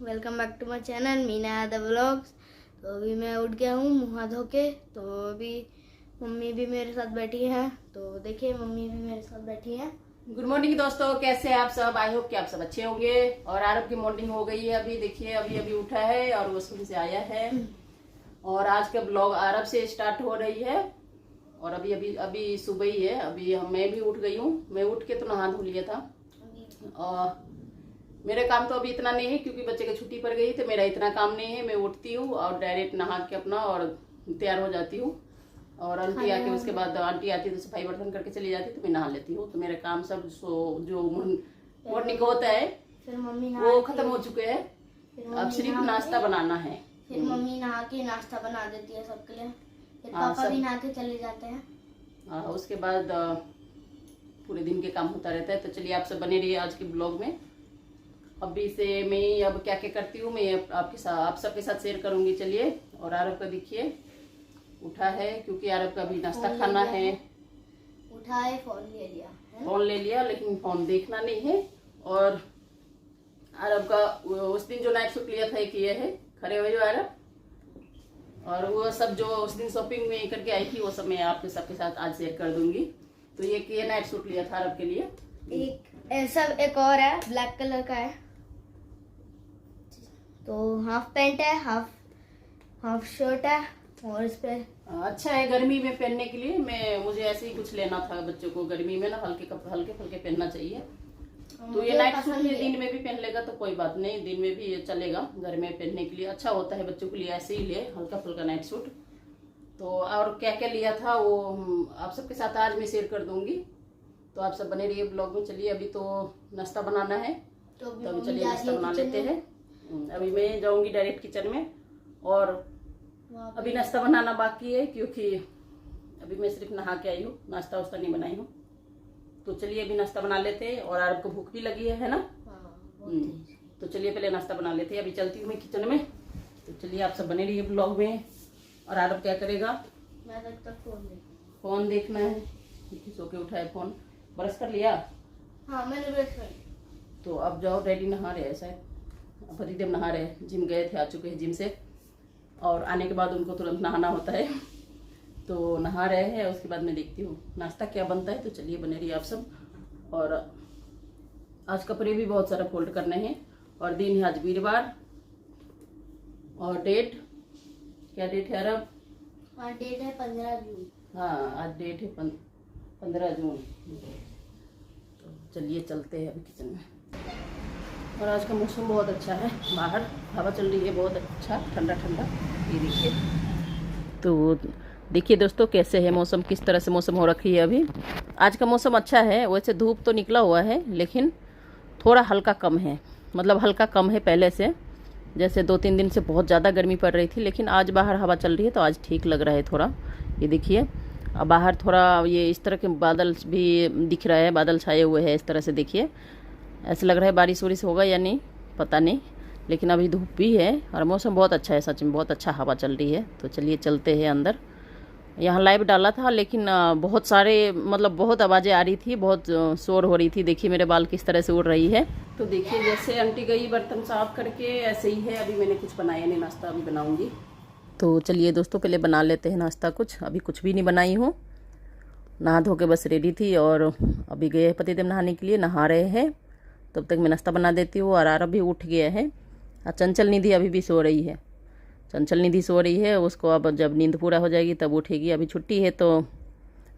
Welcome back to my channel Meena the vlogs. तो अभी मैं उठ गया हूँ मुँह हाथ धो के। तो अभी मम्मी भी मेरे साथ बैठी है। तो देखिए मम्मी भी मेरे साथ बैठी है। गुड मॉर्निंग दोस्तों, कैसे हैं आप सब। आई होप कि आप सब अच्छे होंगे। और आरब की मॉर्निंग हो गई है। अभी देखिए अभी उठा है और वो स्कूल से आया है। और आज का ब्लॉग आरब से स्टार्ट हो रही है। और अभी सुबह ही है। अभी मैं भी उठ गई हूँ। मैं उठ के तो नहा धो लिया था। और मेरे काम तो अभी इतना नहीं है क्योंकि बच्चे की छुट्टी पड़ गई, तो मेरा इतना काम नहीं है। मैं उठती हूँ और डायरेक्ट नहा के अपना और तैयार हो जाती हूँ। और आंटी आके उसके बाद आंटी आती है तो सफाई बर्तन करके चली जाती है, तो मैं नहा लेती हूँ। तो मेरे काम सब जो मॉर्निंग होता है फिर मम्मी वो खत्म हो चुके हैं। अब सिर्फ नाश्ता बनाना है। फिर मम्मी नहा के नाश्ता बना देती है सबके लिए। फिर हाँ, पापा भी नहा के चले जाते हैं। उसके बाद पूरे दिन के काम होता रहता है। तो चलिए आप सब बने रहिए आज के ब्लॉग में। अभी से मैं अब क्या क्या करती हूँ मैं आप सबके साथ शेयर करूंगी। चलिए। और आरब का देखिए उठा है क्योंकि आरब का भी नाश्ता खाना है। उठा है, फोन ले लिया है। फोन ले लिया लेकिन फोन देखना नहीं है। और आरब का उस दिन जो नाइट सूट लिया था कि ये है, खड़े हुए जो आरब। और वो सब जो उस दिन शॉपिंग में करके आई थी वो सब मैं आपके सबके साथ आज शेयर कर दूंगी। तो ये नाइट सूट लिया था आरब के लिए। एक और है, ब्लैक कलर का है। तो हाफ पैंट है, हाफ शर्ट है। और इस पे अच्छा है गर्मी में पहनने के लिए। मुझे ऐसे ही कुछ लेना था। बच्चों को गर्मी में ना हल्के फुल्के पहनना चाहिए। तो ये नाइट सूट ये दिन में भी पहन लेगा तो कोई बात नहीं, दिन में भी ये चलेगा। घर में पहनने के लिए अच्छा होता है बच्चों के लिए। ऐसे ही ले हल्का फुल्का नाइट सूट। तो और क्या क्या लिया था वो आप सबके साथ आज मैं शेयर कर दूंगी। तो आप सब बने रहिए ब्लॉग में। चलिए अभी तो नाश्ता बनाना है, तो अभी चलिए नाश्ता बना लेते हैं। अभी मैं जाऊंगी डायरेक्ट किचन में। और अभी नाश्ता बनाना बाकी है क्योंकि अभी मैं सिर्फ नहा के आई हूँ, नाश्ता वास्ता नहीं बनाई हूँ। तो चलिए अभी नाश्ता बना लेते हैं। और आरब को भूख भी लगी है ना। तो चलिए पहले नाश्ता बना लेते हैं। अभी चलती हूँ मैं किचन में। तो चलिए आप सब बने रहिए ब्लॉग में। और आरब क्या करेगा, मैं तब तक फोन देखना है। सो के उठा है, फोन ब्रश कर लिया। हाँ मैंने ब्रश कर। तो अब जाओ, डैडी नहा रहे हैं शायद, पतिदेव नहा रहे हैं। जिम गए थे, आ चुके हैं जिम से। और आने के बाद उनको तुरंत नहाना होता है। तो नहा रहे हैं। उसके बाद मैं देखती हूँ नाश्ता क्या बनता है। तो चलिए बने रहिए आप सब। और आज कपड़े भी बहुत सारा फोल्ड करने हैं। और दिन है आज वीरवार। और डेट क्या डेट है अरब? आज डेट है 15 जून। हाँ आज डेट है 15 जून। तो चलिए चलते हैं अभी किचन में। और आज का मौसम बहुत अच्छा है, बाहर हवा चल रही है बहुत अच्छा, ठंडा ठंडा। ये देखिए। तो देखिए दोस्तों कैसे है मौसम, किस तरह से मौसम हो रखी है। अभी आज का मौसम अच्छा है। वैसे धूप तो निकला हुआ है लेकिन थोड़ा हल्का कम है, मतलब हल्का कम है पहले से। जैसे 2-3 दिन से बहुत ज़्यादा गर्मी पड़ रही थी, लेकिन आज बाहर हवा चल रही है तो आज ठीक लग रहा है थोड़ा। ये देखिए अब बाहर थोड़ा ये इस तरह के बादल भी दिख रहा है, बादल छाए हुए हैं इस तरह से। देखिए ऐसा लग रहा है बारिश वारिश होगा या नहीं पता नहीं, लेकिन अभी धूप भी है और मौसम बहुत अच्छा है। सच में बहुत अच्छा हवा चल रही है। तो चलिए चलते हैं अंदर। यहाँ लाइव डाला था लेकिन बहुत सारे मतलब बहुत आवाज़ें आ रही थी, बहुत शोर हो रही थी। देखिए मेरे बाल किस तरह से उड़ रही है। तो देखिए जैसे आंटी गई बर्तन साफ करके, ऐसे ही है। अभी मैंने कुछ बनाया नहीं, नाश्ता अभी बनाऊंगी। तो चलिए दोस्तों पहले बना लेते हैं नाश्ता। अभी कुछ भी नहीं बनाई हूँ, नहा धो के बस रेडी थी। और अभी गए पतिदेव नहाने के लिए, नहा रहे हैं। तब तक मैं नाश्ता बना देती हूँ। और आरब भी उठ गया है। और चंचल निधि अभी भी सो रही है। चंचल निधि सो रही है, उसको अब जब नींद पूरा हो जाएगी तब उठेगी। अभी छुट्टी है तो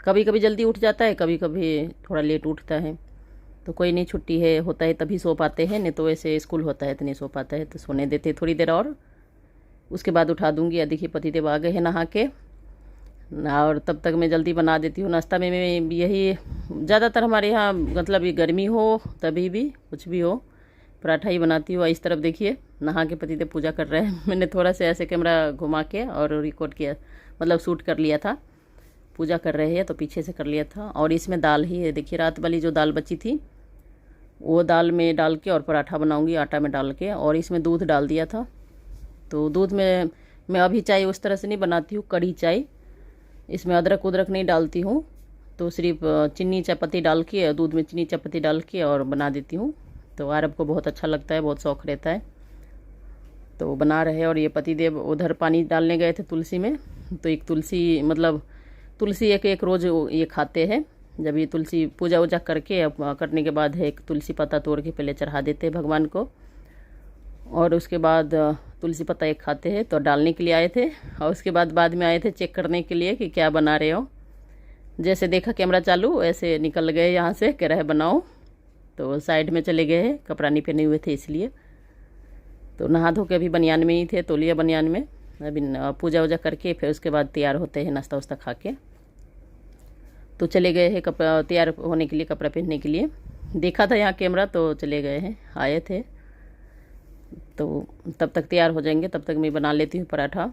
कभी कभी जल्दी उठ जाता है, कभी कभी थोड़ा लेट उठता है। तो कोई नहीं, छुट्टी है होता है तभी सो पाते हैं, नहीं तो वैसे स्कूल होता है तो नहीं सो पाता है। तो सोने देते थोड़ी देर और उसके बाद उठा दूँगी। या देखिए पतिदेव आ गए हैं नहा के। और तब तक मैं जल्दी बना देती हूँ नाश्ता में। मैं यही ज़्यादातर हमारे यहाँ मतलब ये गर्मी हो तभी भी कुछ भी हो पराठा ही बनाती हूँ। इस तरफ देखिए नहा के पतिदेव पूजा कर रहे हैं। मैंने थोड़ा सा ऐसे कैमरा घुमा के और रिकॉर्ड किया, मतलब शूट कर लिया था। पूजा कर रहे हैं तो पीछे से कर लिया था। और इसमें दाल ही है, देखिए रात वाली जो दाल बची थी वो दाल में डाल के और पराठा बनाऊँगी आटा में डाल के। और इसमें दूध डाल दिया था। तो दूध में मैं अभी चाय उस तरह से नहीं बनाती हूँ, कड़ी चाय। इसमें अदरक उदरक नहीं डालती हूँ। तो सिर्फ चीनी चायपत्ती डाल के, दूध में चीनी चायपत्ती डाल के और बना देती हूँ। तो आरब को बहुत अच्छा लगता है, बहुत शौक़ रहता है। तो बना रहे। और ये पतिदेव उधर पानी डालने गए थे तुलसी में, तो एक तुलसी मतलब तुलसी एक रोज़ ये खाते हैं। जब ये तुलसी पूजा वूजा करने के बाद है एक तुलसी पत्ता तोड़ के पहले चढ़ा देते हैं भगवान को, और उसके बाद तुलसी पत्ता एक खाते हैं। तो डालने के लिए आए थे, और उसके बाद में आए थे चेक करने के लिए कि क्या बना रहे हो। जैसे देखा कैमरा चालू, ऐसे निकल गए यहाँ से, कह रहे बनाओ। तो साइड में चले गए हैं, कपड़ा नहीं पहने हुए थे इसलिए। तो नहा धो के अभी बनियान में ही थे, तौलिया बनियान में। अभी पूजा वूजा करके फिर उसके बाद तैयार होते हैं नाश्ता वास्ता खा के। तो चले गए हैं कपड़ा तैयार होने के लिए, कपड़ा पहनने के लिए। देखा था यहाँ कैमरा तो चले गए हैं, आए थे। तो तब तक तैयार हो जाएंगे, तब तक मैं बना लेती हूँ पराठा।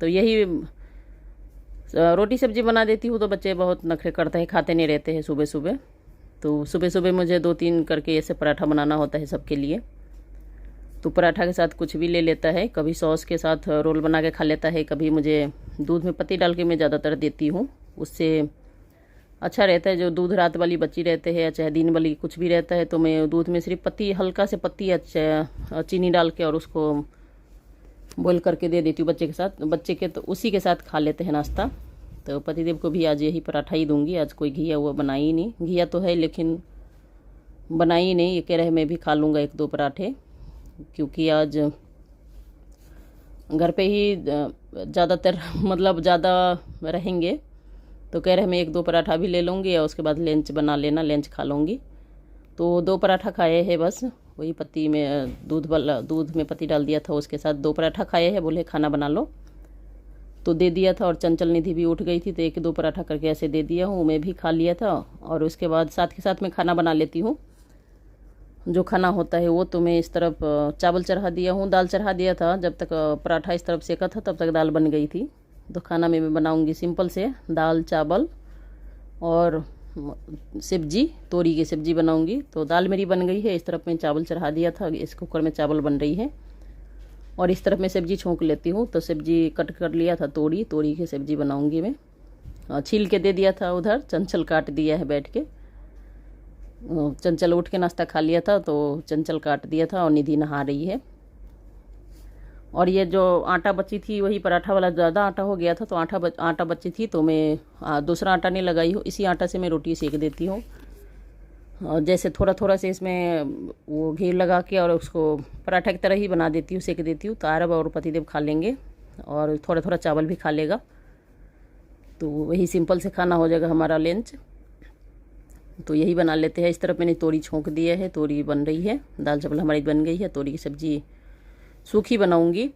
तो यही रोटी सब्जी बना देती हूँ तो बच्चे बहुत नखरे करते हैं, खाते नहीं रहते हैं सुबह सुबह। तो सुबह सुबह मुझे 2-3 करके ऐसे पराठा बनाना होता है सबके लिए। तो पराठा के साथ कुछ भी ले लेता है, कभी सॉस के साथ रोल बना के खा लेता है, कभी मुझे दूध में पत्ती डाल के मैं ज़्यादातर देती हूँ, उससे अच्छा रहता है। जो दूध रात वाली बची रहते हैं या चाहे दिन वाली कुछ भी रहता है, तो मैं दूध में सिर्फ पत्ती, हल्का से पत्ती अच्छा चीनी डाल के और उसको बॉईल करके दे देती हूँ बच्चे के साथ। बच्चे के तो उसी के साथ खा लेते हैं नाश्ता। तो पतिदेव को भी आज यही पराठा ही दूंगी। आज कोई घिया हुआ बनाई ही नहीं, घिया तो है लेकिन बनाई ही नहीं। ये कह रहे मैं भी खा लूँगा 1-2 पराठे, क्योंकि आज घर पे ही ज़्यादातर मतलब ज़्यादा रहेंगे। तो कह रहे मैं 1-2 पराठा भी ले लूँगी और उसके बाद लंच बना लेना, लंच खा लूँगी। तो 2 पराठा खाए हैं बस, वही पत्ती में दूध में पत्ती डाल दिया था, उसके साथ 2 पराठा खाए हैं। बोले खाना बना लो तो दे दिया था। और चंचल निधि भी उठ गई थी तो 1-2 पराठा करके ऐसे दे दिया हूँ, मैं भी खा लिया था। और उसके बाद साथ के साथ मैं खाना बना लेती हूँ, जो खाना होता है वो। तो मैं इस तरफ चावल चढ़ा दिया हूँ, दाल चढ़ा दिया था। जब तक पराठा इस तरफ सेका था तब तक दाल बन गई थी। तो खाना में मैं बनाऊँगी सिंपल से दाल चावल और सब्जी, तोरी की सब्जी बनाऊंगी। तो दाल मेरी बन गई है, इस तरफ मैं चावल चढ़ा दिया था, इस कुकर में चावल बन रही है। और इस तरफ मैं सब्जी छोंक लेती हूँ। तो सब्जी कट कर लिया था, तोरी की सब्जी बनाऊंगी मैं। छील के दे दिया था उधर, चंचल काट दिया है बैठ के। चंचल उठ के नाश्ता खा लिया था तो चंचल काट दिया था, और निधि नहा रही है। और ये जो आटा बची थी वही पराठा वाला, ज़्यादा आटा हो गया था तो आटा बची थी तो मैं दूसरा आटा नहीं लगाई हूँ, इसी आटा से मैं रोटी सेक देती हूँ। जैसे थोड़ा थोड़ा से इसमें वो घी लगा के और उसको पराठा की तरह ही बना देती हूँ, सेक देती हूँ। तो आरब और पतिदेव खा लेंगे और थोड़ा थोड़ा चावल भी खा लेगा। तो वही सिंपल से खाना हो जाएगा हमारा लंच। तो यही बना लेते हैं। इस तरफ मैंने तोरी छोंक दिया है, तोरी बन रही है, दाल चावल हमारी बन गई है। तोरी की सब्जी सूखी बनाऊंगी,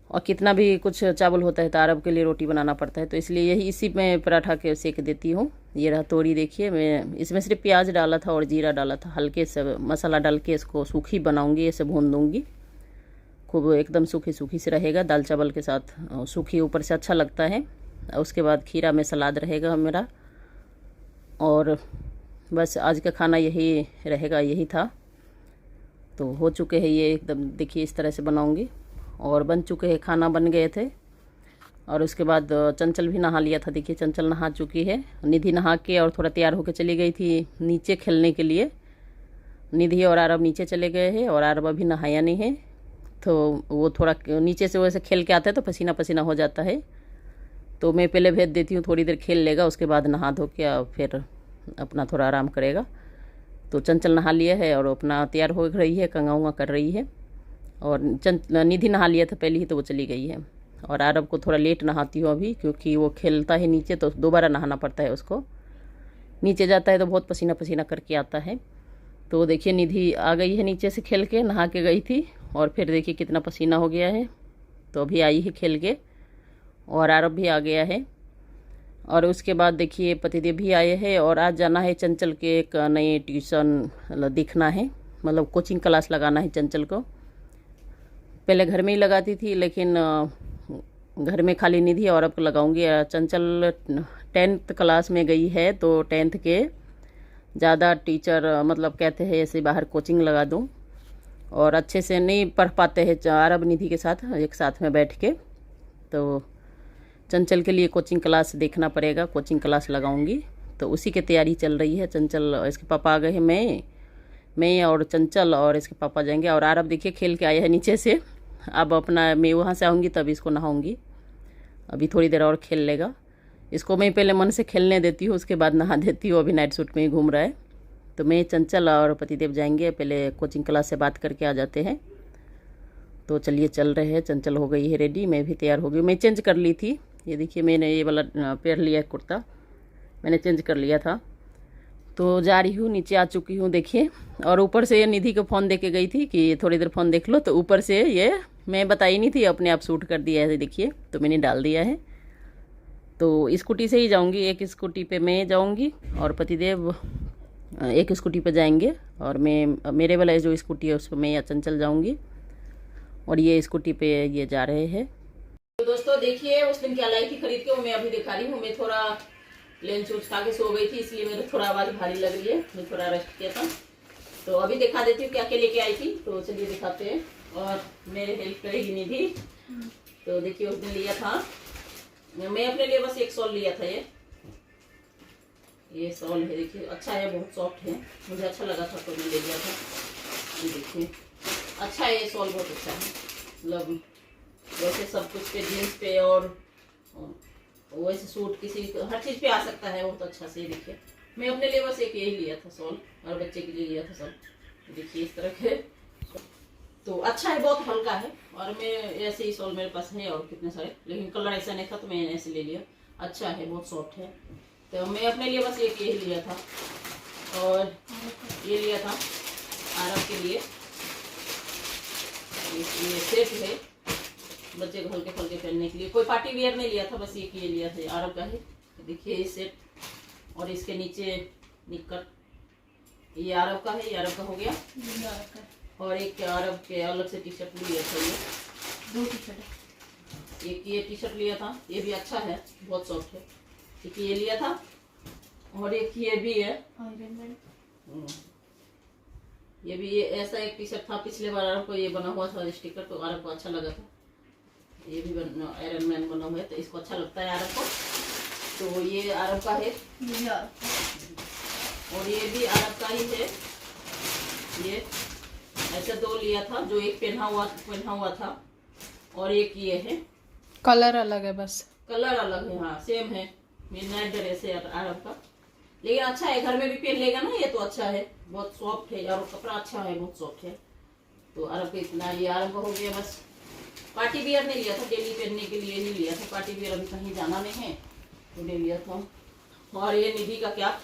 और कितना भी कुछ चावल होता है तो अरब के लिए रोटी बनाना पड़ता है, तो इसलिए यही इसी में पराठा के सेक देती हूँ। ये रहा तोरी, देखिए मैं इसमें सिर्फ प्याज डाला था और जीरा डाला था, हल्के से मसाला डाल के इसको सूखी बनाऊंगी, ऐसे भून दूंगी। खूब एकदम सूखी सूखी से रहेगा, दाल चावल के साथ सूखी ऊपर से अच्छा लगता है। उसके बाद खीरा में सलाद रहेगा मेरा। और बस आज का खाना यही रहेगा, यही था। तो हो चुके हैं ये एकदम, देखिए इस तरह से बनाऊंगी। और बन चुके हैं, खाना बन गए थे। और उसके बाद चंचल भी नहा लिया था, देखिए चंचल नहा चुकी है। निधि नहा के और थोड़ा तैयार होकर चली गई थी नीचे खेलने के लिए। निधि और आरब नीचे चले गए हैं, और आरब अभी नहाया नहीं है। तो वो थोड़ा नीचे से वैसे खेल के आता है तो पसीना पसीना हो जाता है, तो मैं पहले भेज देती हूँ, थोड़ी देर खेल लेगा, उसके बाद नहा धो के फिर अपना थोड़ा आराम करेगा। तो चंचल नहा लिया है और अपना तैयार हो रही है, कंगा उंगा कर रही है। और निधि नहा लिया था पहले ही तो वो चली गई है। और आरब को थोड़ा लेट नहाती हूँ अभी, क्योंकि वो खेलता है नीचे तो दोबारा नहाना पड़ता है उसको। नीचे जाता है तो बहुत पसीना पसीना करके आता है। तो देखिए निधि आ गई है नीचे से खेल के, नहा के गई थी, और फिर देखिए कितना पसीना हो गया है। तो अभी आई है खेल के, और आरब भी आ गया है। और उसके बाद देखिए पतिदेव भी आए हैं। और आज जाना है चंचल के एक नए ट्यूशन दिखना है, मतलब कोचिंग क्लास लगाना है चंचल को। पहले घर में ही लगाती थी, लेकिन घर में खाली निधि और अब लगाऊंगी। चंचल 10th क्लास में गई है, तो 10th के ज़्यादा टीचर मतलब कहते हैं ऐसे बाहर कोचिंग लगा दूं, और अच्छे से नहीं पढ़ पाते हैं अरब निधि के साथ एक साथ में बैठ के। तो चंचल के लिए कोचिंग क्लास देखना पड़ेगा, कोचिंग क्लास लगाऊंगी। तो उसी की तैयारी चल रही है। चंचल, इसके पापा आ गए हैं, मैं और चंचल और इसके पापा जाएंगे। और आरब देखिए खेल के आए हैं नीचे से, अब अपना मैं वहाँ से आऊँगी तब इसको नहाऊँगी। अभी थोड़ी देर और खेल लेगा। इसको मैं पहले मन से खेलने देती हूँ, उसके बाद नहा देती हूँ। अभी नाइट सूट में ही घूम रहा है। तो मैं, चंचल और पतिदेव जाएंगे, पहले कोचिंग क्लास से बात करके आ जाते हैं। तो चलिए चल रहे हैं। चंचल हो गई है रेडी, मैं भी तैयार हो गई। मैं चेंज कर ली थी, ये देखिए मैंने ये वाला पहन लिया है कुर्ता, मैंने चेंज कर लिया था। तो जा रही हूँ, नीचे आ चुकी हूँ देखिए। और ऊपर से ये निधि को फ़ोन दे के गई थी कि थोड़ी देर फ़ोन देख लो, तो ऊपर से ये मैं बताई नहीं थी, अपने आप शूट कर दिया है देखिए। तो मैंने डाल दिया है। तो स्कूटी से ही जाऊँगी, एक स्कूटी पे मैं जाऊँगी और पतिदेव एक स्कूटी पे जाएंगे। और मैं, मेरे वाला जो स्कूटी है उस पर मैं या चंचल जाऊँगी, और ये स्कूटी पे ये जा रहे हैं। तो दोस्तों देखिए, उस दिन क्या लाई थी खरीद के, वो मैं अभी दिखा रही हूँ। मैं थोड़ा लंच उच खा के सो गई थी, इसलिए मेरे थोड़ा आवाज़ भारी लग रही है। मैं थोड़ा रेस्ट किया था, तो अभी दिखा देती हूँ क्या क्या लेके आई थी। तो चलिए दिखाते हैं, और मेरे हेल्प करेगी निधि। तो देखिए उस दिन लिया था मैं अपने लिए बस एक शॉल लिया था। ये शॉल है देखिए, अच्छा है, बहुत सॉफ्ट है, मुझे अच्छा लगा था तो मैं ले लिया था। ये देखिए अच्छा है, ये शॉल बहुत अच्छा है। मतलब वैसे सब कुछ पे, जीन्स पे और वैसे सूट, किसी हर चीज़ पे आ सकता है बहुत अच्छा से। देखिए मैं अपने लिए बस एक यही लिया था शॉल, और बच्चे के लिए लिया था शॉल। देखिए इस तरह के, तो अच्छा है, बहुत हल्का है। और मैं ऐसे ही शॉल मेरे पास है और कितने सारे, लेकिन कलर ऐसा नहीं था तो मैंने ऐसे ले लिया। अच्छा है, बहुत सॉफ्ट है। तो मैं अपने लिए बस एक यही लिया था, और ये लिया था आरब के लिए। ये सेट है बच्चे को हल्के फुल्के पहनने के लिए, कोई पार्टी वेयर नहीं लिया था, बस एक ये लिया था, आरब का है। देखिए ये सेट, और इसके नीचे निक्कर, ये आरब का है, ये आरब का हो गया। और एक अरब के अलग से टी शर्ट लिया था, ये 2 टी शर्ट। एक ये टी शर्ट लिया था, ये भी अच्छा है, बहुत सॉफ्ट है। एक ये लिया था, और एक ये भी है, ये भी, ये ऐसा एक टी शर्ट था पिछले बार अरब को, ये बना हुआ था स्टिकर, तो अरब को अच्छा लगा था। ये भी आयरन मैन बना हुआ है, तो इसको अच्छा लगता है अरब को। तो ये अरब का है, और ये भी अरब का ही है। ये ऐसे 2 लिया था, जो एक पहना हुआ था, और एक ये है। कलर अलग है, बस कलर अलग है, हाँ सेम है। मिडनाइट ड्रेस है अरब का, लेकिन अच्छा है, घर में भी पहन लेगा ना ये, तो अच्छा है, बहुत सॉफ्ट है, और कपड़ा अच्छा है, बहुत सॉफ्ट है। तो अरब का इतना, ये अरब का हो गया। बस पार्टी वियर नहीं लिया था, डेली पहनने के लिए ही लिया था। पार्टी वियर अभी कहीं जाना नहीं है तो ले लिया था। और ये निधि का क्या,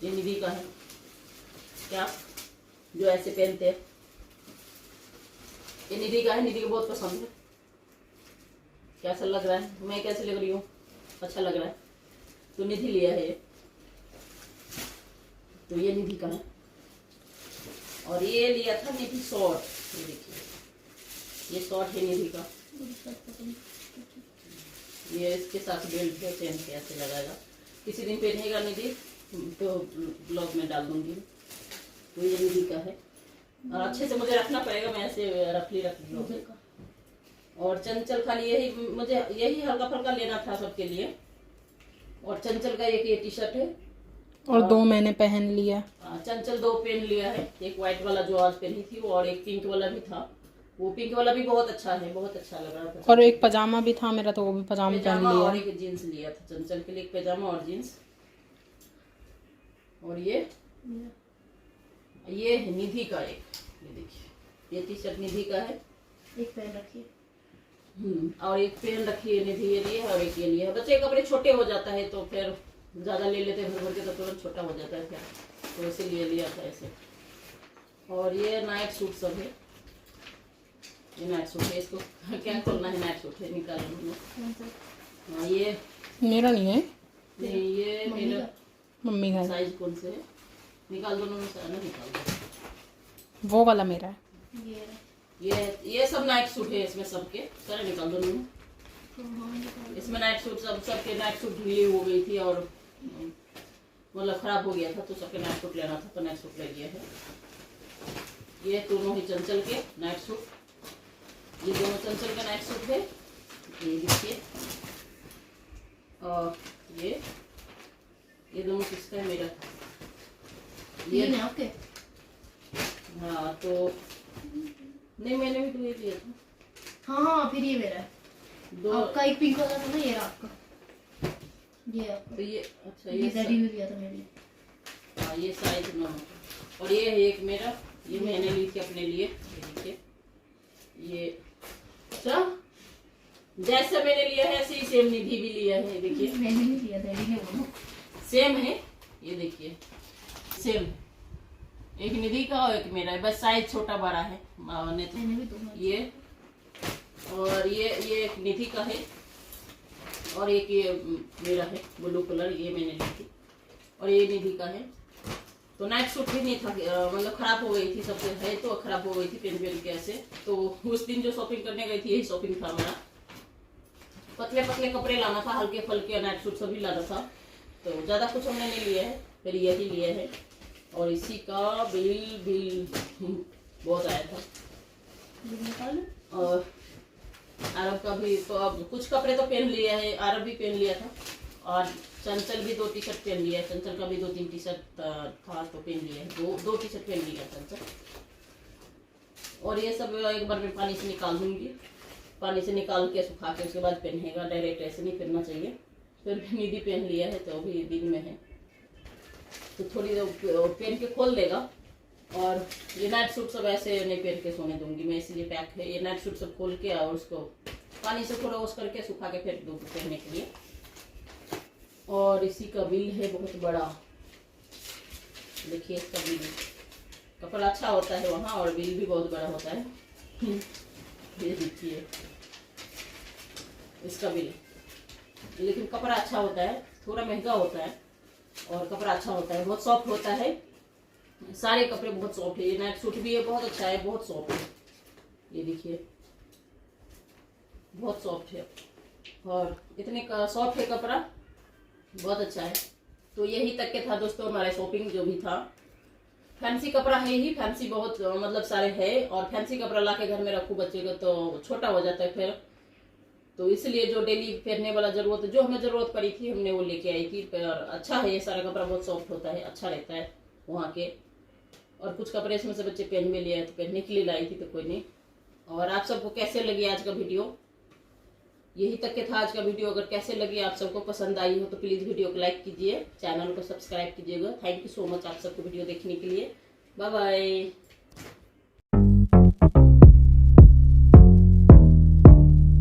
ये निधि का है क्या, जो ऐसे पहनते हैं, ये निधि का है, निधि को बहुत पसंद है। कैसा लग रहा है, मैं कैसे लग रही हूँ, अच्छा लग रहा है, तो निधि लिया है। तो ये निधि का है। और ये लिया था निधि शॉर्ट, ये देखिए ये शॉर्ट है निधि का। ये इसके साथ बेल्ट है, चेन के ऐसे लगाएगा, किसी दिन पहनेगा निधि तो ब्लॉग में डाल दूंगी। तो ये निधि का है, और अच्छे से मुझे रखना पड़ेगा, मैं ऐसे रख ली होगी। और चंचल खाली यही, मुझे यही हल्का फुल्का लेना था सबके लिए। और चंचल का एक ये टी शर्ट है, और 2 मैंने पहन लिया। चंचल 2 पहन लिया है, एक व्हाइट वाला जो आज पहनी थी वो, और एक पिंक वाला भी था। वो पिंक वाला भी बहुत अच्छा है, बहुत अच्छा लग रहा था। और एक पजामा भी था मेरा, तो वो भी पजामा पहन लिया। और एक जीन्स लिया था चंचल के लिए, एक पजामा और जीन्स। और ये है निधि का एक, ये देखिए ये टी शर्ट निधि का है, एक पहन रखिए। और एक पहन रखी है निधि, ये लिए, और एक ये लिए। बच्चे कपड़े छोटे हो जाता है तो फिर ज्यादा ले लेते हैं भर भर के, तो तुरंत छोटा हो जाता है फिर, तो इसीलिए लिया था ऐसे। और ये नाइट सूट सब है, ये नाइट सूट है, इसको क्या खोलना है, नाइट सूट है, निकाल लूँगा। हाँ ये मेरा नहीं है, नहीं ये मेरा मम्मी का है। साइज कौन से है, निकाल दो ना, निकाल दो। वो वाला मेरा है। ये सब नाइट सूट है, इसमें सबके सारे निकाल दो ना। इसमें नाइट सूट सबके नाइट सूट ढीली हो गई थी, और मतलब खराब हो गया था, तो सबके नाइट सूट लेना था, तो नाइट सूट ले लिया है। ये दोनों ही चंचल के नाइट सूट, ये दोनों चंचल के नाइट सूट है, ये देखिए। और ये दोनों किसका है, मेरा, ये आपके। हाँ तो नहीं मैंने भी तो ये लिया था। हाँ फिर ये मेरा है। दो आपका एक पिंक वाला था ना, ये रहा आपका, ये आपका। तो ये अच्छा ये ये डैडी ने लिया था मेरे लिए। हाँ ये साइज में और ये है एक मेरा, ये मैंने ली थी अपने लिए। ये देखिए ये अच्छा जैसा मैंने लिया है ऐसे ही सेम निधि भी लिया है। देखिए मैंने नहीं लिया, डैडी ने बोला। सेम है, ये देखिए सेम, एक निधि का और एक मेरा है, बस साइज छोटा बड़ा है। नहीं तो मैंने भी दो ये और ये एक निधि का है और एक ये मेरा है ब्लू कलर, ये मैंने ली थी और ये निधि का है। तो नाइट सूट भी नहीं था, मतलब खराब हो गई थी, सबसे है तो खराब हो गई थी पेन के ऐसे। तो उस दिन जो शॉपिंग करने गई थी यही शॉपिंग था मेरा। पतले पतले कपड़े लाना था, हल्के फुल्के नाइट सूट सभी लाना था, तो ज्यादा कुछ हमने नहीं लिया है, फिर यही लिया है। और इसी का बिल बहुत आया था। और आरब का भी तो अब कुछ कपड़े तो पहन लिए है, आरब भी पहन लिया था और चंचल भी 2 टी शर्ट पहन लिया है। चंचल का भी 2-3 टी शर्ट था तो पहन लिया है, 2 टी शर्ट पहन लिया चंचल। और ये सब एक बार मैं पानी से निकाल दूंगी, पानी से निकाल के सुखा के उसके बाद पहनेगा, डायरेक्ट ऐसे नहीं पहनना चाहिए। फिर भी निधि पहन लिया है तो अभी दिन में है तो थोड़ी देर पहन के खोल देगा। और ये नाइट सूट सब ऐसे नहीं पहन के सोने दूंगी मैं, इसलिए पैक है। ये नाइट सूट सब खोल के और उसको पानी से थोड़ा वॉश करके सुखा के फिर दूंगी पहनने के लिए। और इसी का बिल है बहुत बड़ा, देखिए इसका बिल, कपड़ा अच्छा होता है वहाँ और बिल भी बहुत बड़ा होता है। ये देखिए इसका बिल, लेकिन कपड़ा अच्छा होता है, थोड़ा महंगा होता है और कपड़ा अच्छा होता है, बहुत सॉफ्ट होता है। सारे कपड़े बहुत सॉफ्ट है, ये नाइट सूट भी है बहुत अच्छा है, बहुत सॉफ्ट है। ये देखिए बहुत सॉफ्ट है और इतने सॉफ्ट है कपड़ा, बहुत अच्छा है। तो यही तक के था दोस्तों हमारा शॉपिंग जो भी था। फैंसी कपड़ा है ही, फैंसी बहुत मतलब सारे है और फैंसी कपड़ा लाके घर में रखूं बच्चे को तो छोटा हो जाता है फिर, तो इसलिए जो डेली पहनने वाला जरूरत जो हमें जरूरत पड़ी थी हमने वो लेके आई थी। पर अच्छा है ये सारा कपड़ा, बहुत सॉफ्ट होता है, अच्छा रहता है वहाँ के। और कुछ कपड़े इसमें से बच्चे पहन में लिया है तो पहनने के लिए लाई थी तो कोई नहीं। और आप सबको कैसे लगी आज का वीडियो, यही तक के था आज का वीडियो। अगर कैसे लगी, आप सबको पसंद आई हो तो प्लीज वीडियो को लाइक कीजिए, चैनल को सब्सक्राइब कीजिएगा। थैंक यू सो मच आप सबको वीडियो देखने के लिए। Bye bye.